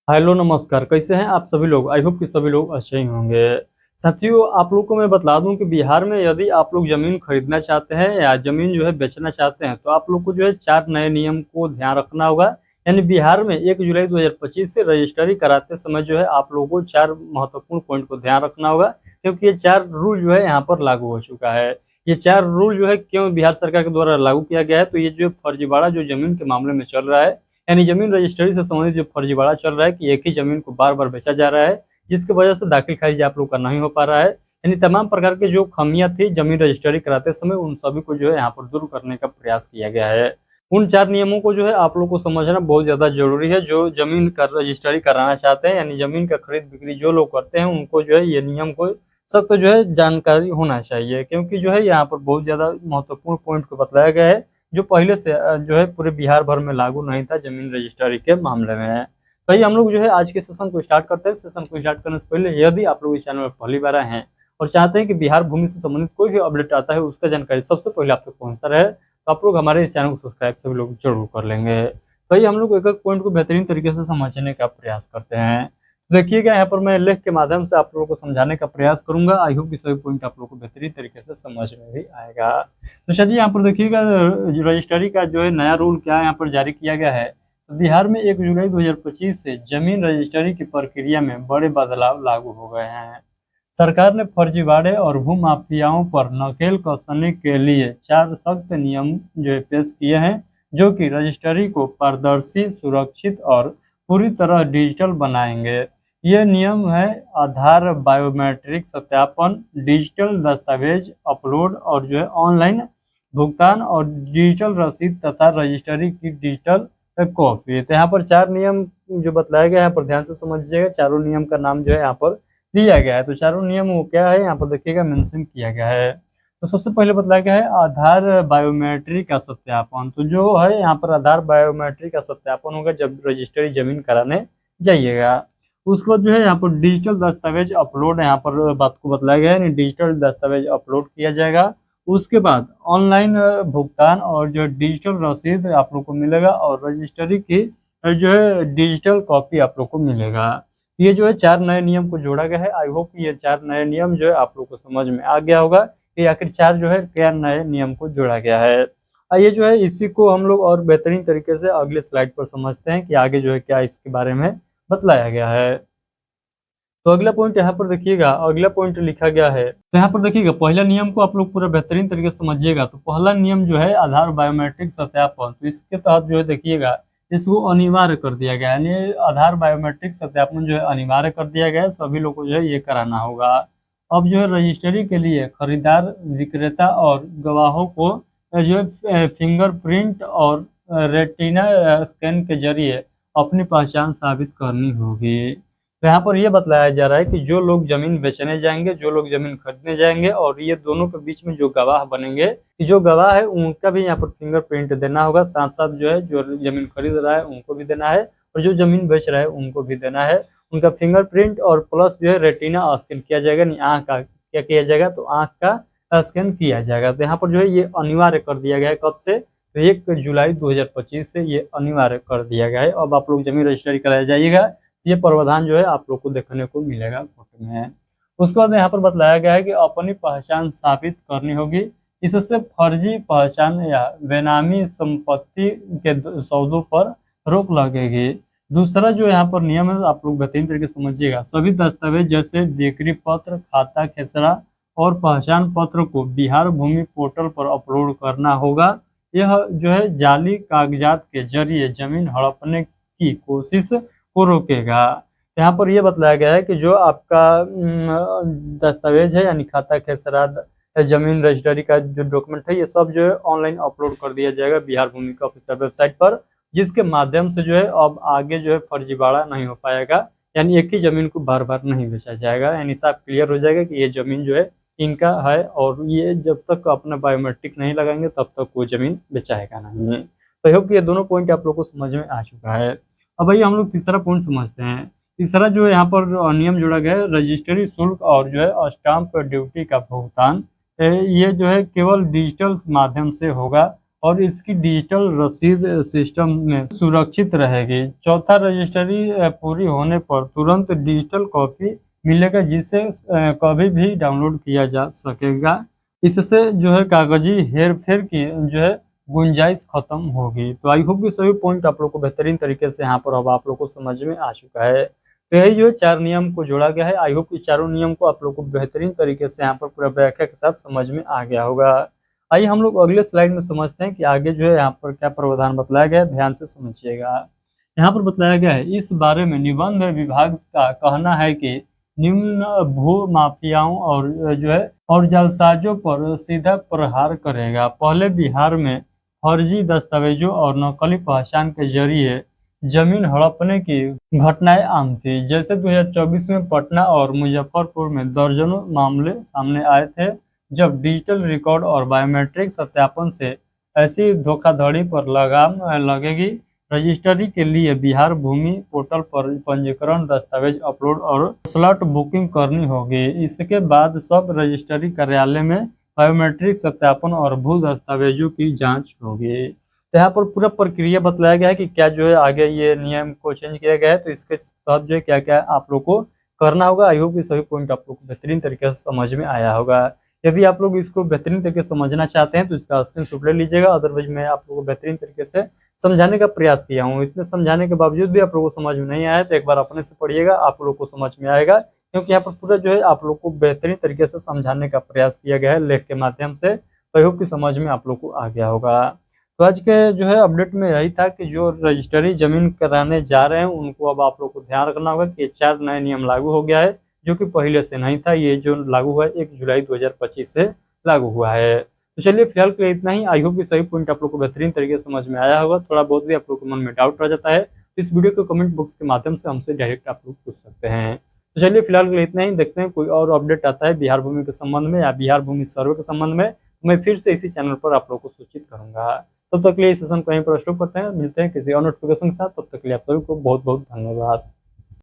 Hello नमस्कार, कैसे हैं आप सभी लोग? आई होप कि सभी लोग अच्छे ही होंगे। साथियों, आप लोग को मैं बता दूं कि बिहार में यदि आप लोग ज़मीन खरीदना चाहते हैं या ज़मीन जो है बेचना चाहते हैं, तो आप लोग को जो है 4 नए नियम को ध्यान रखना होगा। यानी बिहार में 1 जुलाई 2025 से रजिस्ट्री कराते समय जो है आप लोगों को 4 महत्वपूर्ण पॉइंट को ध्यान रखना होगा, क्योंकि ये 4 रूल जो है यहाँ पर लागू हो चुका है। ये 4 रूल जो है क्यों बिहार सरकार के द्वारा लागू किया गया है, तो ये जो फर्जीवाड़ा जो ज़मीन के मामले में चल रहा है, यानी जमीन रजिस्ट्री से संबंधित जो फर्जीवाड़ा चल रहा है कि एक ही जमीन को बार बार बेचा जा रहा है, जिसकी वजह से दाखिल खारिज आप लोग का नहीं हो पा रहा है। यानी तमाम प्रकार के जो खामियां थी जमीन रजिस्ट्री कराते समय, उन सभी को जो है यहाँ पर दूर करने का प्रयास किया गया है। उन 4 नियमों को जो है आप लोग को समझना बहुत ज्यादा जरूरी है। जो जमीन का रजिस्ट्री कराना चाहते हैं, यानी जमीन का खरीद बिक्री जो लोग करते हैं, उनको जो है ये नियम को सख्त जो है जानकारी होना चाहिए, क्योंकि जो है यहाँ पर बहुत ज्यादा महत्वपूर्ण पॉइंट को बताया गया है, जो पहले से जो है पूरे बिहार भर में लागू नहीं था जमीन रजिस्ट्री के मामले में। तो ये हम लोग जो है आज के सेशन को स्टार्ट करते हैं। सेशन को स्टार्ट करने से पहले यदि आप लोग इस चैनल पर पहली बार आए हैं और चाहते हैं कि बिहार भूमि से संबंधित कोई भी अपडेट आता है उसका जानकारी सबसे पहले आप तक पहुंचता रहे, तो आप लोग हमारे इस चैनल को सब्सक्राइब सभी लोग जरूर कर लेंगे। तो ये हम लोग एक एक पॉइंट को बेहतरीन तरीके से समझने का प्रयास करते हैं। देखिएगा, यहाँ पर मैं लेख के माध्यम से आप लोगों को समझाने का प्रयास करूंगा। आई होप कि सभी पॉइंट आप लोगों को बेहतरीन तरीके से समझ में भी आएगा। तो चलिए यहाँ पर देखिएगा, रजिस्ट्री का जो है नया रूल क्या है यहाँ पर जारी किया गया है। तो बिहार में 1 जुलाई 2025 से जमीन रजिस्ट्री की प्रक्रिया में बड़े बदलाव लागू हो गए हैं। सरकार ने फर्जीवाड़े और भूमाफियाओं पर नकेल कसने के लिए 4 सख्त नियम जो है पेश किए हैं, जो कि रजिस्ट्री को पारदर्शी, सुरक्षित और पूरी तरह डिजिटल बनाएंगे। ये नियम है आधार बायोमेट्रिक सत्यापन, डिजिटल दस्तावेज अपलोड और जो है ऑनलाइन भुगतान और डिजिटल रसीद तथा रजिस्ट्री की डिजिटल कॉपी। तो यहाँ पर 4 नियम जो बताया गया है, यहाँ पर ध्यान से समझिएगा। चारों नियम का नाम जो है यहाँ पर दिया गया है। तो चारों नियम वो क्या है यहाँ पर देखिएगा मेंशन किया गया है। तो सबसे पहले बताया गया है आधार बायोमेट्रिक का सत्यापन। तो जो है यहाँ पर आधार बायोमेट्रिक का सत्यापन होगा जब रजिस्ट्री जमीन कराने जाइएगा। उसके बाद जो है यहाँ पर डिजिटल दस्तावेज अपलोड, यहाँ पर बात को बताया गया है, डिजिटल दस्तावेज अपलोड किया जाएगा। उसके बाद ऑनलाइन भुगतान और जो डिजिटल रसीद आप लोग को मिलेगा और रजिस्ट्री की जो है डिजिटल कॉपी आप लोग को मिलेगा। ये जो है 4 नए नियम को जोड़ा गया है। आई होप ये 4 नए नियम जो है आप लोग को समझ में आ गया होगा कि आखिर 4 जो है क्या नए नियम को जोड़ा गया है। ये जो है इसी को हम लोग और बेहतरीन तरीके से अगले स्लाइड पर समझते हैं कि आगे जो है क्या इसके बारे में बतलाया गया है। तो अगला पॉइंट यहाँ पर देखिएगा, अगला पॉइंट लिखा गया है। तो यहाँ पर देखिएगा पहला नियम को आप लोग पूरा बेहतरीन तरीके से समझिएगा। तो पहला नियम जो है आधार बायोमेट्रिक सत्यापन, तो इसके तहत जो है देखिएगा इसको अनिवार्य कर दिया गया है। यानी आधार बायोमेट्रिक सत्यापन जो है अनिवार्य कर दिया गया है, सभी लोग को जो है ये कराना होगा। अब जो है रजिस्ट्री के लिए खरीदार, विक्रेता और गवाहों को जो है फिंगरप्रिंट और रेटिना स्कैन के जरिए अपनी पहचान साबित करनी होगी। तो यहाँ पर यह बतलाया जा रहा है कि जो लोग जमीन बेचने जाएंगे, जो लोग जमीन खरीदने जाएंगे, और ये दोनों के बीच में जो गवाह बनेंगे, कि जो गवाह है उनका भी यहाँ पर फिंगरप्रिंट देना होगा। साथ साथ जो है जो जमीन खरीद रहा है उनको भी देना है, और जो जमीन बेच रहा है उनको भी देना है। उनका फिंगरप्रिंट और प्लस जो है रेटिना स्कैन किया जाएगा, नहीं आँख का क्या किया जाएगा, तो आँख का स्कैन किया जाएगा। तो यहाँ पर जो है ये अनिवार्य कर दिया गया है। कब से? तो 1 जुलाई 2025 से ये अनिवार्य कर दिया गया है। अब आप लोग जमीन रजिस्ट्री कराया जाइएगा, ये प्रावधान जो है आप लोग को देखने को मिलेगा फोटो में। उसके बाद यहाँ पर बताया गया है कि अपनी पहचान साबित करनी होगी। इससे फर्जी पहचान या बेनामी संपत्ति के सौदों पर रोक लगेगी। दूसरा जो यहाँ पर नियम है आप लोग बेहतरीन तरीके से समझिएगा। सभी दस्तावेज जैसे बिक्री पत्र, खाता खेसरा और पहचान पत्र को बिहार भूमि पोर्टल पर अपलोड करना होगा। यह जो है जाली कागजात के जरिए जमीन हड़पने की कोशिश को रोकेगा। यहाँ पर यह बतलाया गया है कि जो आपका दस्तावेज है, यानी खाता खेसरा, जमीन रजिस्ट्री का जो डॉक्यूमेंट है, ये सब जो है ऑनलाइन अपलोड कर दिया जाएगा बिहार भूमि का ऑफिशियल वेबसाइट पर, जिसके माध्यम से जो है अब आगे जो है फर्जीवाड़ा नहीं हो पाएगा। यानी एक ही जमीन को बार बार नहीं बेचा जाएगा। यानी साफ क्लियर हो जाएगा कि ये जमीन जो है इनका है, और ये जब तक अपना बायोमेट्रिक नहीं लगाएंगे तब तक वो जमीन बेचाएगा नहीं। तो होप कि ये दोनों पॉइंट आप लोग को समझ में आ चुका है। अब भाई हम लोग तीसरा पॉइंट समझते हैं। तीसरा जो यहाँ पर नियम जोड़ा गया है, रजिस्ट्री शुल्क और जो है स्टाम्प ड्यूटी का भुगतान ये जो है केवल डिजिटल माध्यम से होगा। और इसकी डिजिटल रसीद सिस्टम में सुरक्षित रहेगी। चौथा, रजिस्ट्री पूरी होने पर तुरंत डिजिटल कॉपी मिलेगा, जिसे कभी भी डाउनलोड किया जा सकेगा। इससे जो है कागजी हेर-फेर की जो है गुंजाइश खत्म होगी। तो आई होप कि सभी पॉइंट आप लोग को बेहतरीन तरीके से यहाँ पर अब आप लोग को समझ में आ चुका है। तो यही जो है 4 नियम को जोड़ा गया है। आई होप कि चारों नियम को आप लोग को बेहतरीन तरीके से यहाँ पर पूरा व्याख्या के साथ समझ में आ गया होगा। आइए हम लोग अगले स्लाइड में समझते हैं कि आगे जो है यहाँ पर क्या प्रावधान बतलाया गया है, ध्यान से समझिएगा। यहाँ पर बताया गया है, इस बारे में निबंध विभाग का कहना है कि निम्न भू माफियाओं और जो है और जालसाजों पर सीधा प्रहार करेगा। पहले बिहार में फर्जी दस्तावेजों और नकली पहचान के जरिए जमीन हड़पने की घटनाएं आम थी। जैसे 2024 में पटना और मुजफ्फरपुर में दर्जनों मामले सामने आए थे, जब डिजिटल रिकॉर्ड और बायोमेट्रिक सत्यापन से ऐसी धोखाधड़ी पर लगाम लगेगी। रजिस्ट्री के लिए बिहार भूमि पोर्टल पर पंजीकरण, दस्तावेज अपलोड और स्लॉट बुकिंग करनी होगी। इसके बाद सब रजिस्ट्री कार्यालय में बायोमेट्रिक सत्यापन और भू दस्तावेजों की जांच होगी। तो यहाँ पर पूरा प्रक्रिया बतलाया गया है कि क्या जो है आगे ये नियम को चेंज किया गया है, तो इसके तहत जो है क्या क्या आप लोग को करना होगा। आई होप कि सभी पॉइंट आप लोग को बेहतरीन तरीके से समझ में आया होगा। यदि आप लोग इसको बेहतरीन तरीके से समझना चाहते हैं तो इसका स्क्रीनशॉट ले लीजिएगा। अदरवाइज मैं आप लोगों को बेहतरीन तरीके से समझाने का प्रयास किया हूँ। इतने समझाने के बावजूद भी आप लोगों को समझ में नहीं आया तो एक बार अपने से पढ़िएगा, आप लोग को समझ में आएगा। क्योंकि यहाँ पर पूरा जो है आप लोग को बेहतरीन तरीके से समझाने का प्रयास किया गया है लेख के माध्यम से। तो आई होप कि समझ में आप लोग को आ गया होगा। तो आज के जो है अपडेट में यही था कि जो रजिस्ट्री जमीन कराने जा रहे हैं उनको अब आप लोग को ध्यान रखना होगा कि 4 नए नियम लागू हो गया है, जो कि पहले से नहीं था। ये जो लागू हुआ है 1 जुलाई 2025 से लागू हुआ है। तो चलिए फिलहाल के लिए इतना ही। आई होप कि सभी पॉइंट आप लोग को बेहतरीन तरीके से समझ में आया होगा। थोड़ा बहुत भी आप लोग के मन में डाउट रह जाता है तो इस वीडियो को कमेंट बॉक्स के माध्यम से हमसे डायरेक्ट आप लोग पूछ सकते हैं। तो चलिए फिलहाल के लिए इतना ही। देखते हैं कोई और अपडेट आता है बिहार भूमि के संबंध में या बिहार भूमि सर्वे के संबंध में, मैं फिर से इसी चैनल पर आप लोग को सूचित करूंगा। तब तक के लिए इस सेशन को यहीं पर स्टॉप करते हैं। मिलते हैं किसी और नोटिफिकेशन के साथ। तब तक के लिए आप सभी को बहुत बहुत धन्यवाद।